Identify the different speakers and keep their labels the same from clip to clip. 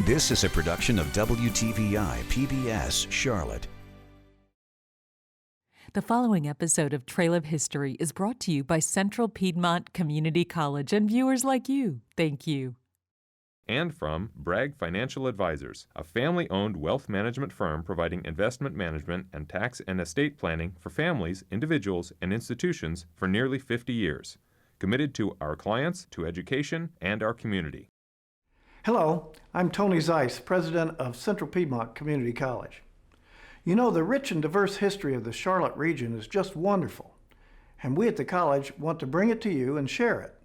Speaker 1: This is a production of WTVI PBS Charlotte.
Speaker 2: The following episode of Trail of History is brought to you by Central Piedmont Community College and viewers like you. Thank you.
Speaker 3: And from BRAGG Financial Advisors, a family-owned wealth management firm providing investment management and tax and estate planning for families, individuals, and institutions for nearly 50 years. Committed to our clients, to education, and our community.
Speaker 4: Hello, I'm Tony Zeiss, president of Central Piedmont Community College. You know, the rich and diverse history of the Charlotte region is just wonderful, and we at the college want to bring it to you and share it.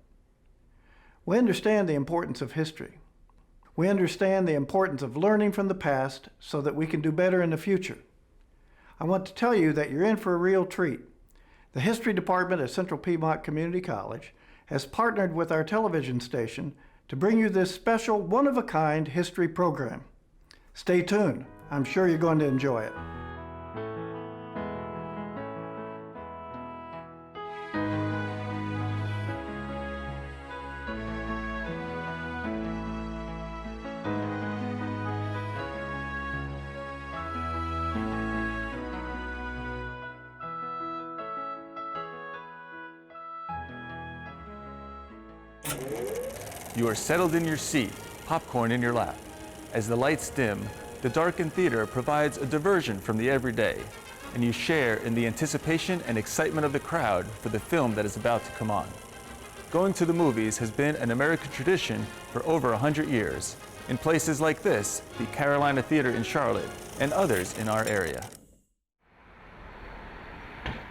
Speaker 4: We understand the importance of history. We understand the importance of learning from the past so that we can do better in the future. I want to tell you that you're in for a real treat. The History Department at Central Piedmont Community College has partnered with our television station to bring you this special, one-of-a-kind history program. Stay tuned. I'm sure you're going to enjoy it.
Speaker 5: You are settled in your seat, popcorn in your lap. As the lights dim, the darkened theater provides a diversion from the everyday, and you share in the anticipation and excitement of the crowd for the film that is about to come on. Going to the movies has been an American tradition for over 100 years, in places like this, the Carolina Theater in Charlotte, and others in our area.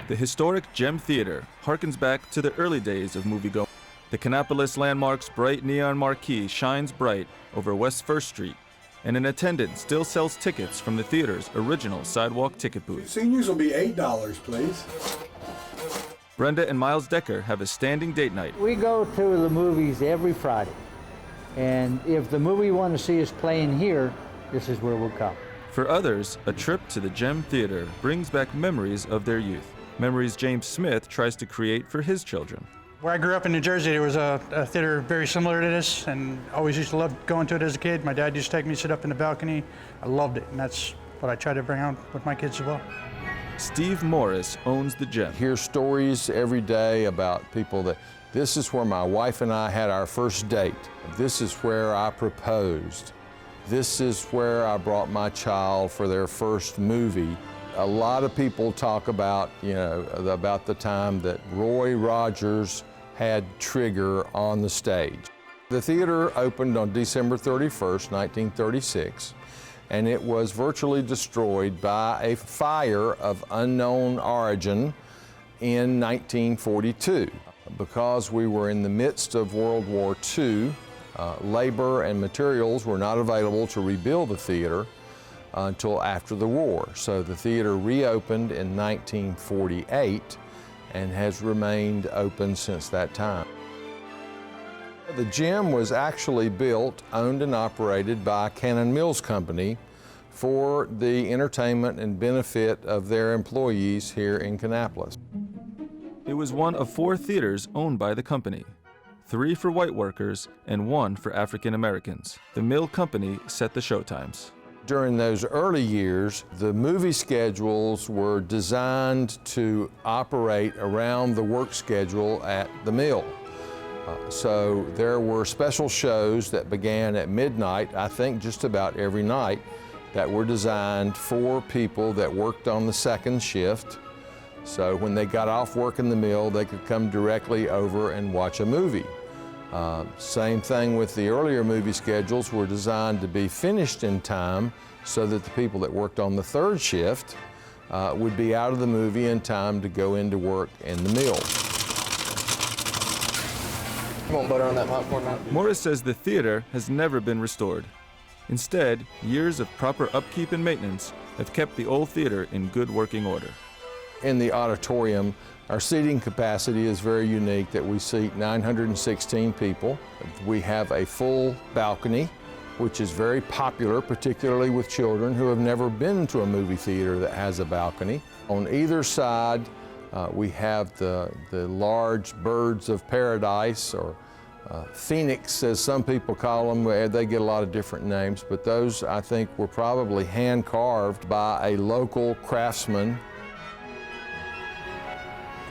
Speaker 5: The historic Gem Theater harkens back to the early days of moviegoing. The Kannapolis landmark's bright neon marquee shines bright over West 1st Street, and an attendant still sells tickets from the theater's original sidewalk ticket booth.
Speaker 6: Seniors will be $8, please.
Speaker 5: Brenda and Miles Decker have a standing date night.
Speaker 7: We go to the movies every Friday, and if the movie you want to see is playing here, this is where we'll come.
Speaker 5: For others, a trip to the Gem Theater brings back memories of their youth, memories James Smith tries to create for his children.
Speaker 8: Where I grew up in New Jersey, there was a theater very similar to this, and I always used to love going to it as a kid. My dad used to take me to sit up in the balcony. I loved it, and that's what I try to bring out with my kids as well.
Speaker 5: Steve Morris owns the Gem.
Speaker 9: Hear stories every day about people that, this is where my wife and I had our first date. This is where I proposed. This is where I brought my child for their first movie. A lot of people talk about, about the time that Roy Rogers had Trigger on the stage. The theater opened on December 31st, 1936, and it was virtually destroyed by a fire of unknown origin in 1942. Because we were in the midst of World War II, labor and materials were not available to rebuild the theater until after the war. So the theater reopened in 1948 and has remained open since that time. The Gem was actually built, owned and operated by Cannon Mills Company for the entertainment and benefit of their employees here in Kannapolis.
Speaker 5: It was one of 4 theaters owned by the company, 3 for white workers and 1 for African Americans. The Mill Company set the showtimes.
Speaker 9: During those early years, the movie schedules were designed to operate around the work schedule at the mill. So there were special shows that began at midnight, I think just about every night, that were designed for people that worked on the second shift. So when they got off work in the mill, they could come directly over and watch a movie. Same thing with the earlier movie schedules were designed to be finished in time so that the people that worked on the third shift would be out of the movie in time to go into work in the mill.
Speaker 6: You want butter on that popcorn, Matt?
Speaker 5: Morris says the theater has never been restored. Instead, years of proper upkeep and maintenance have kept the old theater in good working order.
Speaker 9: In the auditorium, our seating capacity is very unique that we seat 916 people. We have a full balcony, which is very popular, particularly with children who have never been to a movie theater that has a balcony. On either side, we have the large birds of paradise or Phoenix, as some people call them. They get a lot of different names, but those, I think, were probably hand-carved by a local craftsman.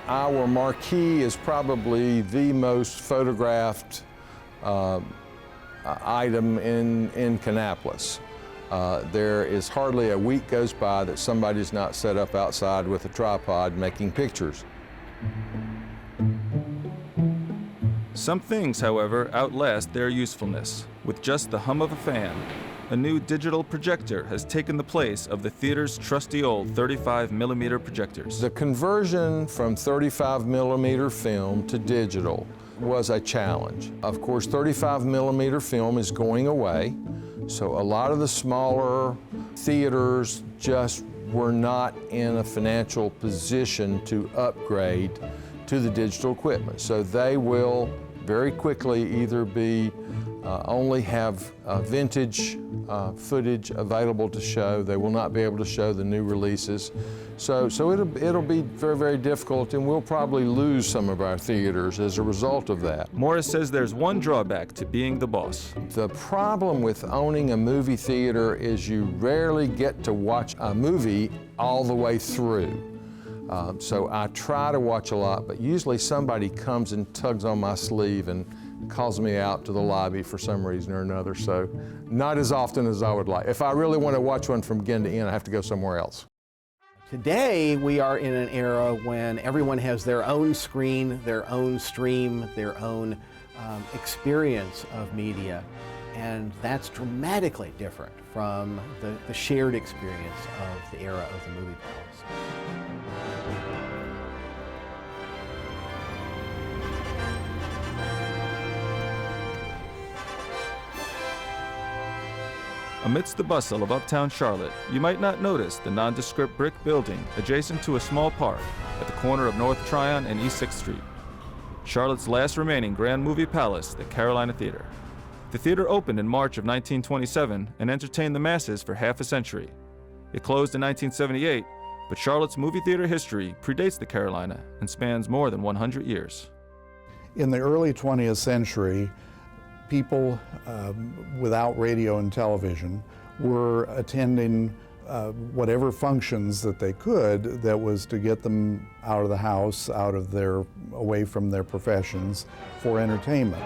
Speaker 9: Our marquee is probably the most photographed item in Kannapolis. There is hardly a week goes by that somebody's not set up outside with a tripod making pictures.
Speaker 5: Some things, however, outlast their usefulness. With just the hum of a fan, a new digital projector has taken the place of the theater's trusty old 35mm projectors.
Speaker 9: The conversion from 35mm film to digital was a challenge. Of course, 35mm film is going away, so a lot of the smaller theaters just were not in a financial position to upgrade to the digital equipment. So they will very quickly either be only have vintage footage available to show. They will not be able to show the new releases. So it'll be very, very difficult, and we'll probably lose some of our theaters as a result of that.
Speaker 5: Morris says there's one drawback to being the boss.
Speaker 9: The problem with owning a movie theater is you rarely get to watch a movie all the way through. So I try to watch a lot, but usually somebody comes and tugs on my sleeve and calls me out to the lobby for some reason or another, so not as often as I would like. If I really want to watch one from beginning to end, I have to go somewhere else.
Speaker 10: Today, we are in an era when everyone has their own screen, their own stream, their own experience of media, and that's dramatically different from the shared experience of the era of the movie palace.
Speaker 5: Amidst the bustle of uptown Charlotte, you might not notice the nondescript brick building adjacent to a small park at the corner of North Tryon and East 6th Street. Charlotte's last remaining grand movie palace, the Carolina Theater. The theater opened in March of 1927 and entertained the masses for half a century. It closed in 1978, but Charlotte's movie theater history predates the Carolina and spans more than 100 years.
Speaker 11: In the early 20th century, people without radio and television were attending whatever functions that they could that was to get them out of the house, away from their professions for entertainment.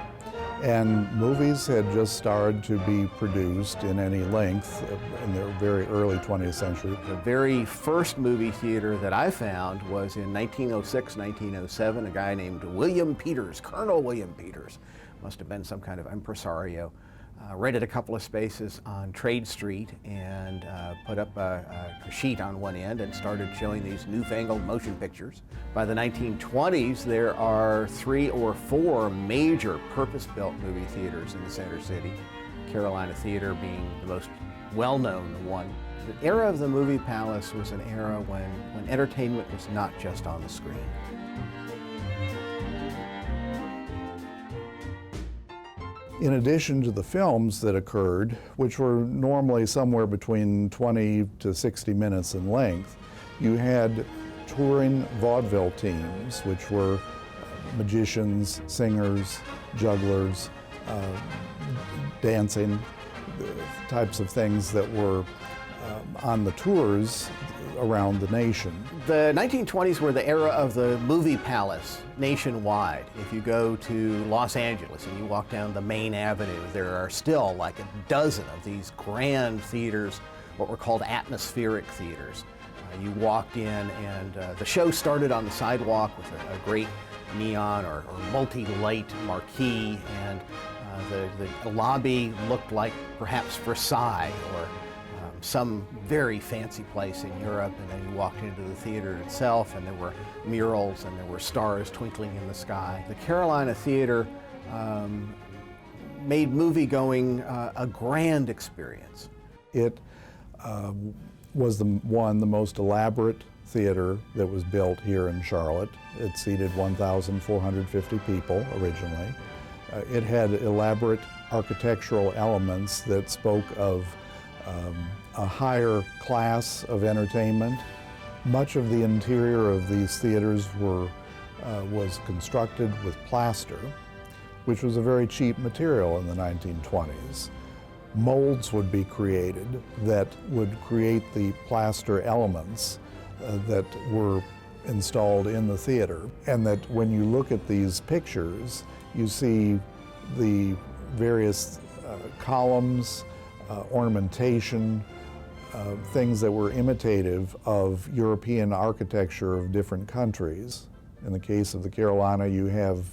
Speaker 11: And movies had just started to be produced in any length in the very early 20th century.
Speaker 10: The very first movie theater that I found was in 1906, 1907, a guy named William Peters, Colonel William Peters. Must have been some kind of impresario. Rented a couple of spaces on Trade Street and put up a sheet on one end and started showing these newfangled motion pictures. By the 1920s, there are 3 or 4 major purpose-built movie theaters in the Center City, Carolina Theater being the most well-known one. The era of the movie palace was an era when entertainment was not just on the screen.
Speaker 11: In addition to the films that occurred, which were normally somewhere between 20 to 60 minutes in length, you had touring vaudeville teams, which were magicians, singers, jugglers, dancing, types of things that were on the tours around the nation.
Speaker 10: The 1920s were the era of the movie palace nationwide. If you go to Los Angeles and you walk down the main avenue, there are still like a dozen of these grand theaters, what were called atmospheric theaters. You walked in and the show started on the sidewalk with a great neon or multi-light marquee, and the lobby looked like perhaps Versailles or some very fancy place in Europe, and then you walked into the theater itself and there were murals and there were stars twinkling in the sky. The Carolina Theater made movie-going a grand experience.
Speaker 11: It was the most elaborate theater that was built here in Charlotte. It seated 1,450 people originally. It had elaborate architectural elements that spoke of a higher class of entertainment. Much of the interior of these theaters was constructed with plaster. which was a very cheap material in the 1920s. Molds would be created that would create the plaster elements that were installed in the theater, and that when you look at these pictures, you see the various columns, ornamentation, things that were imitative of European architecture of different countries. In the case of the Carolina, you have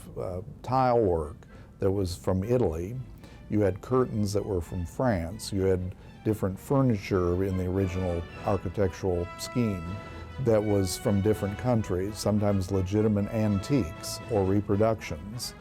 Speaker 11: tile work that was from Italy. You had curtains that were from France. You had different furniture in the original architectural scheme that was from different countries, sometimes legitimate antiques or reproductions.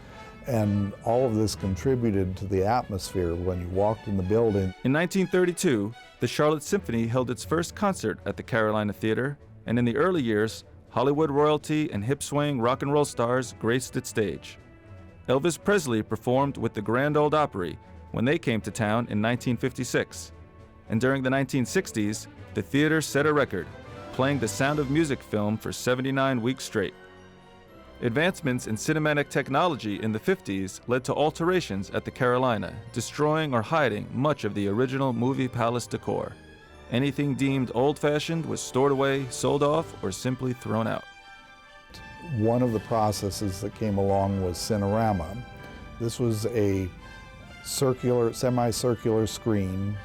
Speaker 11: And all of this contributed to the atmosphere when you walked in the building.
Speaker 5: In 1932, the Charlotte Symphony held its first concert at the Carolina Theater, and in the early years, Hollywood royalty and hip-swaying rock and roll stars graced its stage. Elvis Presley performed with the Grand Ole Opry when they came to town in 1956. And during the 1960s, the theater set a record, playing the Sound of Music film for 79 weeks straight. Advancements in cinematic technology in the 50s led to alterations at the Carolina, destroying or hiding much of the original movie palace decor. Anything deemed old-fashioned was stored away, sold off, or simply thrown out.
Speaker 11: One of the processes that came along was Cinerama. This was a circular, semicircular screen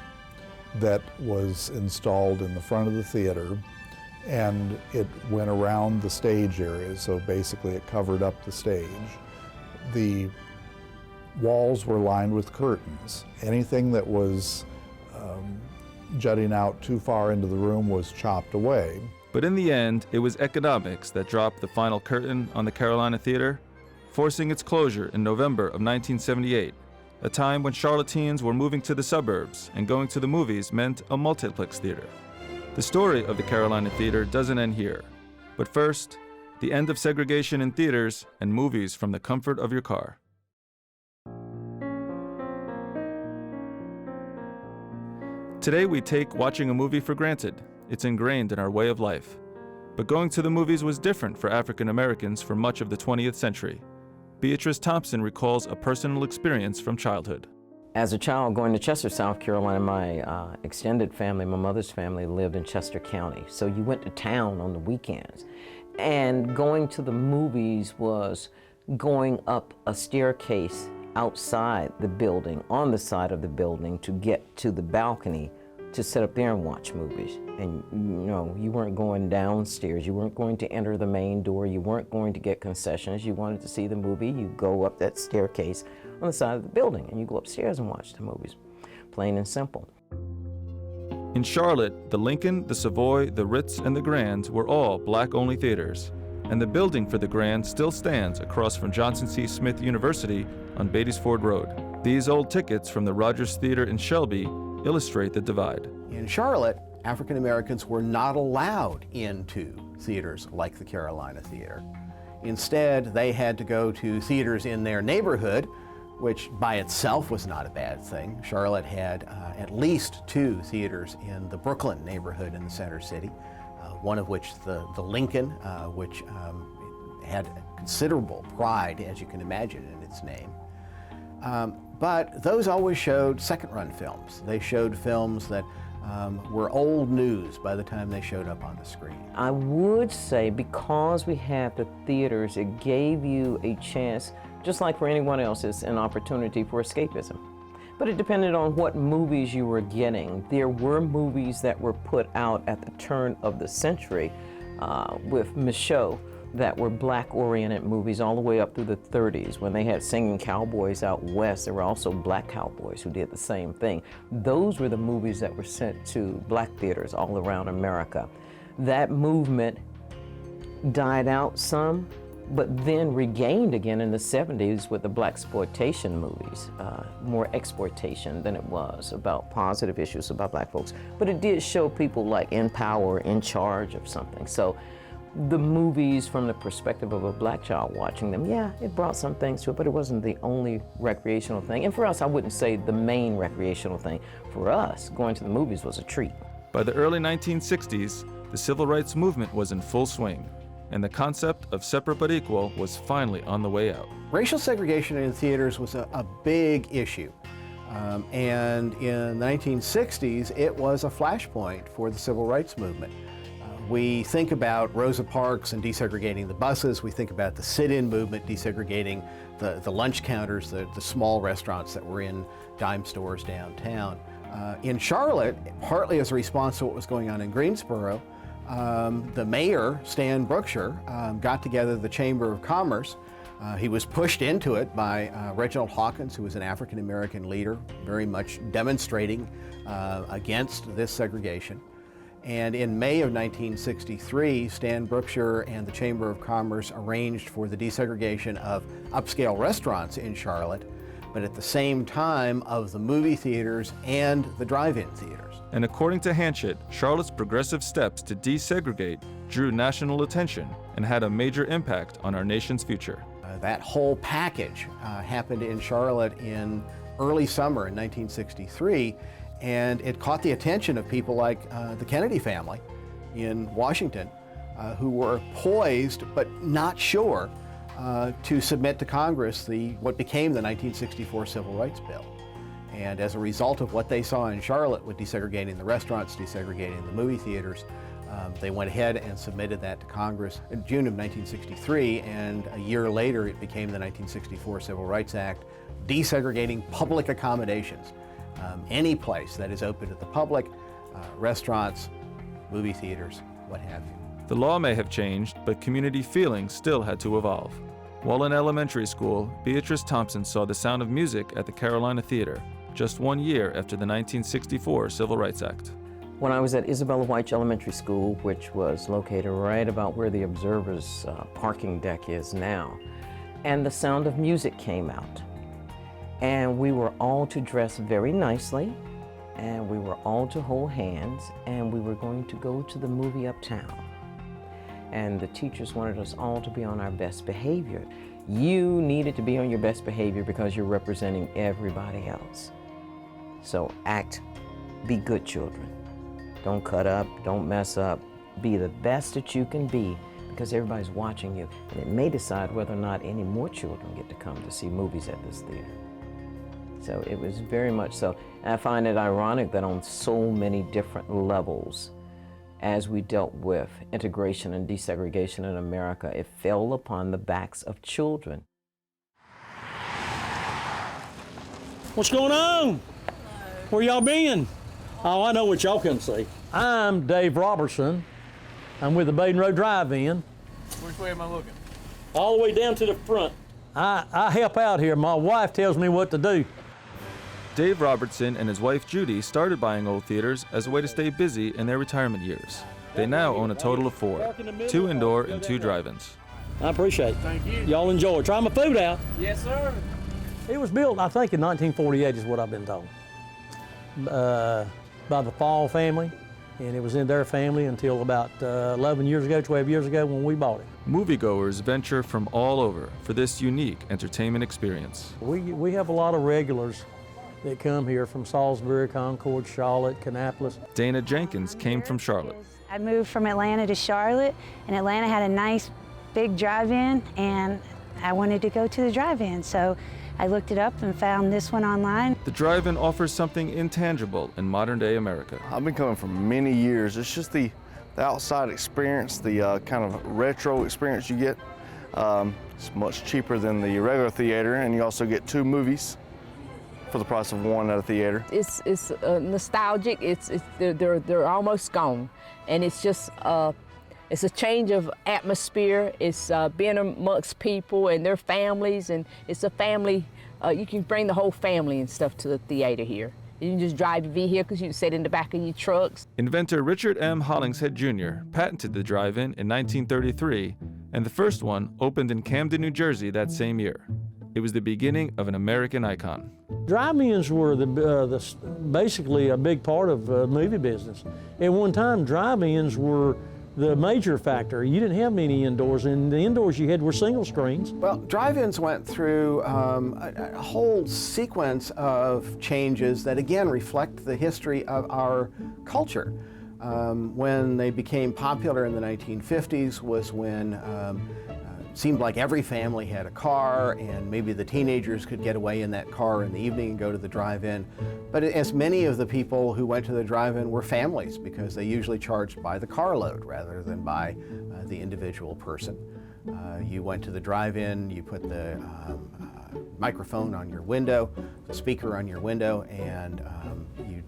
Speaker 11: that was installed in the front of the theater, and it went around the stage area, so basically it covered up the stage. The walls were lined with curtains. Anything that was jutting out too far into the room was chopped away.
Speaker 5: But in the end, it was economics that dropped the final curtain on the Carolina Theater, forcing its closure in November of 1978, a time when Charlotteans were moving to the suburbs and going to the movies meant a multiplex theater. The story of the Carolina Theater doesn't end here. But first, the end of segregation in theaters and movies from the comfort of your car. Today we take watching a movie for granted. It's ingrained in our way of life. But going to the movies was different for African Americans for much of the 20th century. Beatrice Thompson recalls a personal experience from childhood.
Speaker 12: As a child going to Chester, South Carolina, my extended family, my mother's family, lived in Chester County. So you went to town on the weekends. And going to the movies was going up a staircase outside the building, on the side of the building, to get to the balcony to sit up there and watch movies. And you weren't going downstairs, you weren't going to enter the main door, you weren't going to get concessions. You wanted to see the movie, you go up that staircase on the side of the building and you go upstairs and watch the movies. Plain and simple.
Speaker 5: In Charlotte, the Lincoln, the Savoy, the Ritz, and the Grand were all black-only theaters. And the building for the Grand still stands across from Johnson C. Smith University on Beatty's-Ford Road. These old tickets from the Rogers Theater in Shelby illustrate the divide.
Speaker 10: In Charlotte, African Americans were not allowed into theaters like the Carolina Theater. Instead, they had to go to theaters in their neighborhood, which by itself was not a bad thing. Charlotte had at least 2 theaters in the Brooklyn neighborhood in the center city, one of which the Lincoln, which had considerable pride, as you can imagine, in its name. But those always showed second-run films. They showed films that were old news by the time they showed up on the screen.
Speaker 12: I would say because we had the theaters, it gave you a chance, just like for anyone else, it's an opportunity for escapism. But it depended on what movies you were getting. There were movies that were put out at the turn of the century with Michaud that were black-oriented movies all the way up through the 30s. When they had singing cowboys out west, there were also black cowboys who did the same thing. Those were the movies that were sent to black theaters all around America. That movement died out some, but then regained again in the 70s with the blaxploitation movies, more exploitation than it was about positive issues about black folks. But it did show people like in power, in charge of something. So the movies from the perspective of a black child watching them, yeah, it brought some things to it, but it wasn't the only recreational thing. And for us, I wouldn't say the main recreational thing. For us, going to the movies was a treat.
Speaker 5: By the early 1960s, the civil rights movement was in full swing, and the concept of separate but equal was finally on the way out.
Speaker 10: Racial segregation in theaters was a big issue. And in the 1960s, it was a flashpoint for the civil rights movement. We think about Rosa Parks and desegregating the buses. We think about the sit-in movement, desegregating the lunch counters, the small restaurants that were in dime stores downtown. In Charlotte, partly as a response to what was going on in Greensboro, the mayor, Stan Brookshire, got together the Chamber of Commerce. He was pushed into it by Reginald Hawkins, who was an African-American leader, very much demonstrating against this segregation. And in May of 1963, Stan Brookshire and the Chamber of Commerce arranged for the desegregation of upscale restaurants in Charlotte, but at the same time of the movie theaters and the drive-in theaters.
Speaker 5: And according to Hanchett, Charlotte's progressive steps to desegregate drew national attention and had a major impact on our nation's future.
Speaker 10: That whole package happened in Charlotte in early summer in 1963, and it caught the attention of people like the Kennedy family in Washington, who were poised but not sure to submit to Congress what became the 1964 Civil Rights Bill. And as a result of what they saw in Charlotte with desegregating the restaurants, desegregating the movie theaters, they went ahead and submitted that to Congress in June of 1963, and a year later it became the 1964 Civil Rights Act, desegregating public accommodations. Any place that is open to the public, restaurants, movie theaters, what have you.
Speaker 5: The law may have changed, but community feeling still had to evolve. While in elementary school, Beatrice Thompson saw The Sound of Music at the Carolina Theater, just 1 year after the 1964 Civil Rights Act.
Speaker 12: When I was at Isabella White Elementary School, which was located right about where the Observer's parking deck is now, and The Sound of Music came out. And we were all to dress very nicely, and we were all to hold hands, and we were going to go to the movie uptown. And the teachers wanted us all to be on our best behavior. You needed to be on your best behavior because you're representing everybody else. So be good children. Don't cut up, don't mess up. Be the best that you can be because everybody's watching you. And it may decide whether or not any more children get to come to see movies at this theater. So it was very much so. And I find it ironic that on so many different levels, as we dealt with integration and desegregation in America, it fell upon the backs of children.
Speaker 13: What's going on? Where y'all been? Oh, I know what y'all can see. I'm Dave Robertson. I'm with the BADIN Road Drive-In.
Speaker 6: Which way am I looking?
Speaker 13: All the way down to the front. I help out here. My wife tells me what to do.
Speaker 5: Dave Robertson and his wife Judy started buying old theaters as a way to stay busy in their retirement years. They now own a total of 4, 2 indoor and 2 drive-ins.
Speaker 13: I appreciate it.
Speaker 6: Thank you.
Speaker 13: Y'all enjoy. Try my food out.
Speaker 6: Yes, sir.
Speaker 13: It was built, I think, in 1948 is what I've been told, by the Fall family, and it was in their family until about 11 years ago, 12 years ago when we bought it.
Speaker 5: Moviegoers venture from all over for this unique entertainment experience.
Speaker 13: We have a lot of regulars that come here from Salisbury, Concord, Charlotte, Kannapolis.
Speaker 5: Dana Jenkins came from Charlotte.
Speaker 14: I moved from Atlanta to Charlotte, and Atlanta had a nice big drive-in, and I wanted to go to the drive-in, so I looked it up and found this one online.
Speaker 5: The drive-in offers something intangible in modern-day America.
Speaker 15: I've been coming for many years. It's just the outside experience, the kind of retro experience you get. It's much cheaper than the regular theater, and you also get 2 movies for the price of 1 at a theater.
Speaker 16: It's nostalgic. They're almost gone, and it's just it's a change of atmosphere. It's being amongst people and their families, and it's a family. You can bring the whole family and stuff to the theater here. You can just drive your vehicles. You can sit in the back of your trucks.
Speaker 5: Inventor Richard M. Hollingshead Jr. patented the drive-in in 1933, and the first one opened in Camden, New Jersey that same year. It was the beginning of an American icon.
Speaker 13: Drive-ins were basically a big part of the movie business. At one time, drive-ins were the major factor. You didn't have many indoors, and the indoors you had were single screens.
Speaker 10: Well, drive-ins went through a whole sequence of changes that again reflect the history of our culture. When they became popular in the 1950s was when seemed like every family had a car, and maybe the teenagers could get away in that car in the evening and go to the drive-in. But as many of the people who went to the drive-in were families, because they usually charged by the carload rather than by the individual person. You went to the drive-in, you put the microphone on your window, the speaker on your window, and you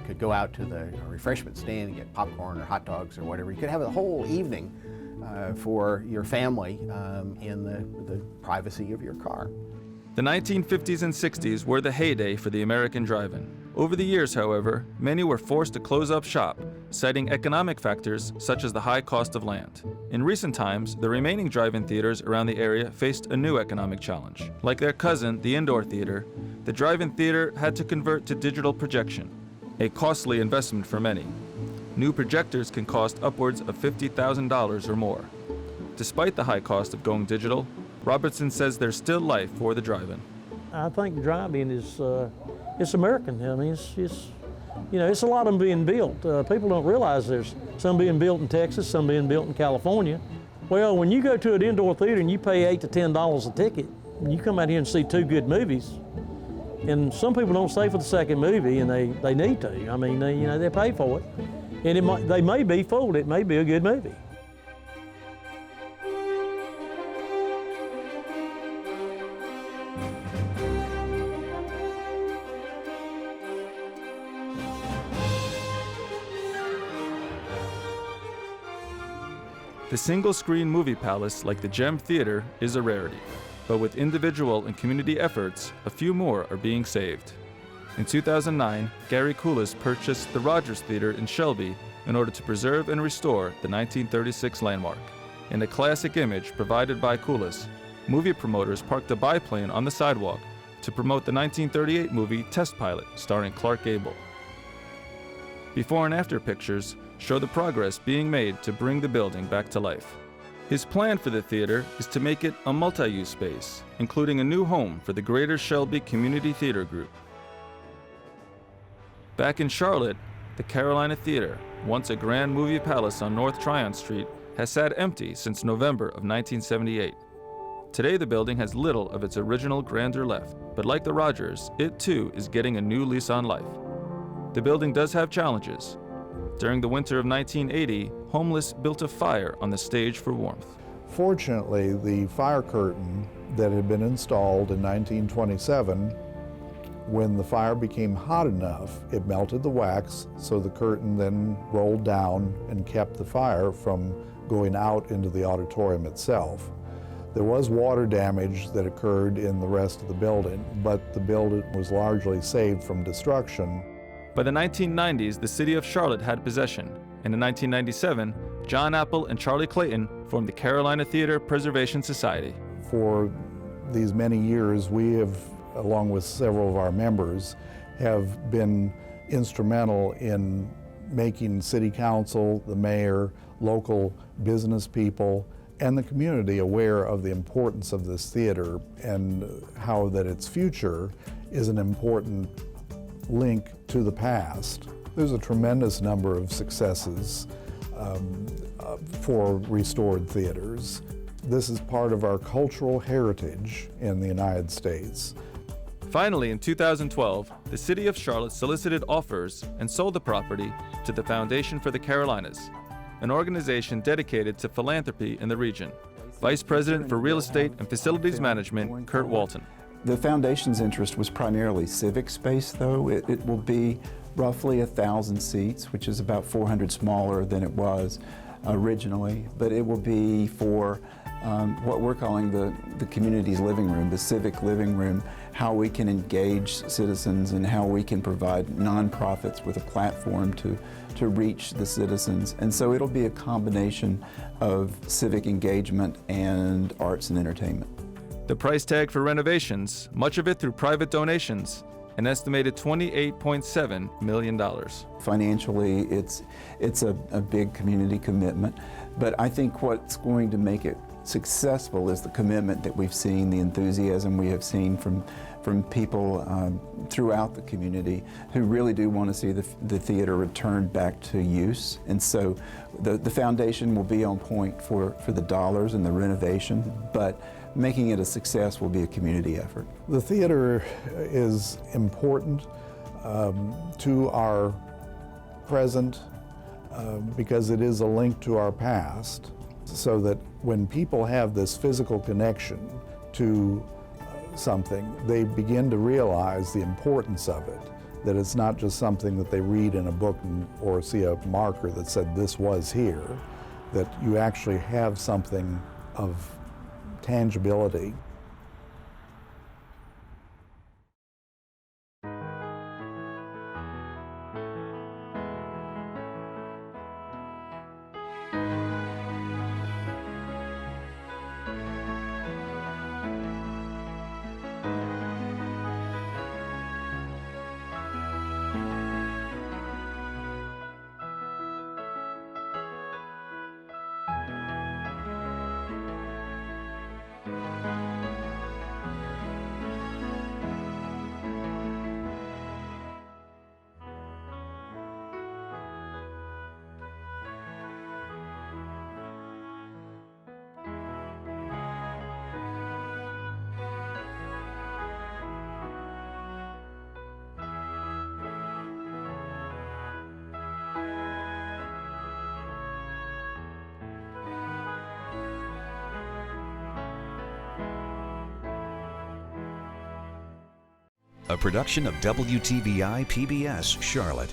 Speaker 10: could go out to the refreshment stand and get popcorn or hot dogs or whatever. You could have a whole evening for your family in the privacy of your car.
Speaker 5: The 1950s and 60s were the heyday for the American drive-in. Over the years, however, many were forced to close up shop, citing economic factors such as the high cost of land. In recent times, the remaining drive-in theaters around the area faced a new economic challenge. Like their cousin, the indoor theater, the drive-in theater had to convert to digital projection, a costly investment for many. New projectors can cost upwards of $50,000 or more. Despite the high cost of going digital, Robertson says there's still life for the drive-in.
Speaker 13: I think drive-in is it's American. I mean, it's you know, it's a lot of them being built. People don't realize there's some being built in Texas, some being built in California. Well, when you go to an indoor theater and you pay $8 to $10 a ticket, and you come out here and see 2 good movies, and some people don't stay for the second movie, and they need to. I mean, they pay for it, and they may be full. It may be a good movie.
Speaker 5: The single-screen movie palace like the Gem Theater is a rarity, but with individual and community efforts, a few more are being saved. In 2009, Gary Coulis purchased the Rogers Theater in Shelby in order to preserve and restore the 1936 landmark. In a classic image provided by Coulis, movie promoters parked a biplane on the sidewalk to promote the 1938 movie Test Pilot, starring Clark Gable. Before and after pictures show the progress being made to bring the building back to life. His plan for the theater is to make it a multi-use space, including a new home for the Greater Shelby Community Theater Group. Back in Charlotte, the Carolina Theater, once a grand movie palace on North Tryon Street, has sat empty since November of 1978. Today the building has little of its original grandeur left, but like the Rogers, it too is getting a new lease on life. The building does have challenges. During the winter of 1980, homeless built a fire on the stage for warmth.
Speaker 11: Fortunately, the fire curtain that had been installed in 1927, when the fire became hot enough, it melted the wax, so the curtain then rolled down and kept the fire from going out into the auditorium itself. There was water damage that occurred in the rest of the building, but the building was largely saved from destruction.
Speaker 5: By the 1990s, the city of Charlotte had possession, and in 1997, John Apple and Charlie Clayton formed the Carolina Theater Preservation Society.
Speaker 11: For these many years, we have, along with several of our members, have been instrumental in making City Council, the mayor, local business people, and the community aware of the importance of this theater and how that its future is an important link to the past. There's a tremendous number of successes for restored theaters. This is part of our cultural heritage in the United States.
Speaker 5: Finally, in 2012, the city of Charlotte solicited offers and sold the property to the Foundation for the Carolinas, an organization dedicated to philanthropy in the region. Vice President for Real Estate and Facilities Management, Kurt Walton.
Speaker 17: The Foundation's interest was primarily civic space, though. It will be roughly 1,000 seats, which is about 400 smaller than it was originally, but it will be for what we're calling the community's living room, the civic living room, how we can engage citizens and how we can provide nonprofits with a platform to reach the citizens. And so it'll be a combination of civic engagement and arts and entertainment.
Speaker 5: The price tag for renovations, much of it through private donations, an estimated $28.7 million.
Speaker 17: Financially, it's a big community commitment, but I think what's going to make it successful is the commitment that we've seen, the enthusiasm we have seen from from people throughout the community who really do want to see the theater returned back to use. And so the foundation will be on point for the dollars and the renovation, but making it a success will be a community effort.
Speaker 11: The theater is important to our present because it is a link to our past, so that when people have this physical connection to something, they begin to realize the importance of it, that it's not just something that they read in a book or see a marker that said this was here, that you actually have something of tangibility.
Speaker 1: A production of WTVI PBS Charlotte.